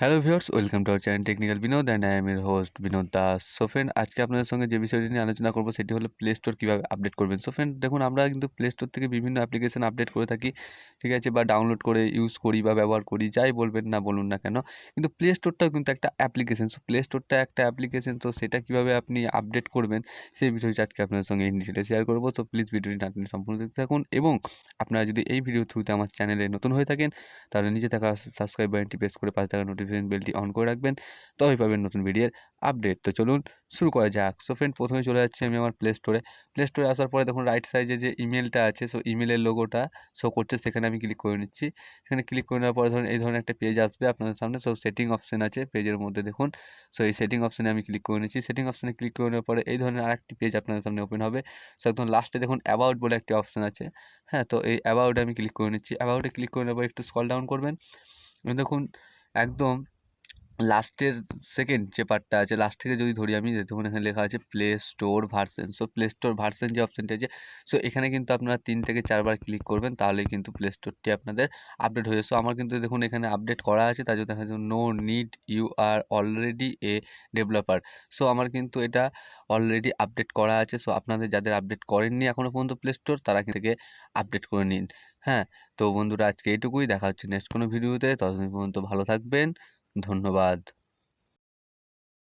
Hello viewers, welcome to our channel technical Vinod and I am your host Vinod Das. So friend, আজকে আপনাদের সঙ্গে যে বিষয়টি নিয়ে আলোচনা করব সেটি হলো প্লে স্টোর কীভাবে আপডেট করবেন। সো ফ্রেন্ড, দেখুন আমরা কিন্তু প্লে স্টোর থেকে বিভিন্ন অ্যাপ্লিকেশন আপডেট করে থাকি, ঠিক আছে, বা ডাউনলোড করে ইউজ করি বা ব্যবহার করি, যাই বলবেন না বলুন না কেন। কিন্তু প্লে স্টোরটাও কিন্তু একটা অ্যাপ্লিকেশন। সো প্লে স্টোরটা একটা অ্যাপ্লিকেশন, তো সেটা কীভাবে আপনি আপডেট করবেন সেই বিষয়টি আজকে আপনাদের সঙ্গে ইন ডিটেলে শেয়ার করবো। সো প্লিজ ভিডিওটি না টেনে সম্পূর্ণ দেখতে থাকুন, এবং আপনারা যদি এই ভিডিও থ্রুতে আমার চ্যানেলে নতুন হয়ে থাকেন তাহলে নিচে থাকা সাবস্ক্রাইব বাটনটি প্রেস করে পাশে থাকা নোটিফিকেশন বেলটি অন করে রাখবেন, তবেই পাবেন নতুন ভিডিওর আপডেট। তো চলুন শুরু করা যাক। সো ফ্রেন্ড, প্রথমে চলে যাচ্ছি আমি আমার প্লে স্টোরে। প্লে স্টোরে আসার পরে দেখুন রাইট সাইডে যে ইমেলটা আছে, সো ইমেলের লোগোটা শো করছে, সেখানে আমি ক্লিক করে নিচ্ছি। সেখানে ক্লিক করে নেওয়ার পরে ধরুন এই ধরনের একটা পেজ আসবে আপনাদের সামনে। সো সেটিং অপশন আছে পেজের মধ্যে, দেখুন। সো এই সেটিং অপশানে আমি ক্লিক করে নিচ্ছি। সেটিং অপশানে ক্লিক করে নেওয়ার পরে এই ধরনের আরেকটি পেজ আপনাদের সামনে ওপেন হবে। সো একদম লাস্টে দেখুন অ্যাবাউট বলে একটি অপশান আছে। হ্যাঁ, তো এই অ্যাবাউটে আমি ক্লিক করে নিচ্ছি। অ্যাবাউটে ক্লিক করে নেওয়ার পর একটু স্ক্রল ডাউন করবেন। দেখুন একদম লাস্টের সেকেন্ড যে পার্টটা আছে, লাস্ট থেকে যদি ধরি আমি, দেখুন এখানে লেখা আছে play store version. So play store version যে অপশানটি আছে, সো এখানে কিন্তু আপনারা 3 থেকে 4 বার ক্লিক করবেন, তাহলেই কিন্তু প্লে স্টোরটি আপনাদের আপডেট হয়ে যাবে। সো আমার কিন্তু দেখুন এখানে আপডেট করা আছে, তার জন্য দেখা যাচ্ছে no need, you are already a developer. So আমার কিন্তু এটা অলরেডি আপডেট করা আছে। সো আপনাদের যাদের আপডেট করেননি এখনও পর্যন্ত প্লে স্টোর, তারা থেকে আপডেট করে নিন। হ্যাঁ, তো বন্ধুরা আজকে এইটুকুই। দেখা হচ্ছে নেক্সট কোনো ভিডিওতে। ততদিন পর্যন্ত ভালো থাকবেন। ধন্যবাদ।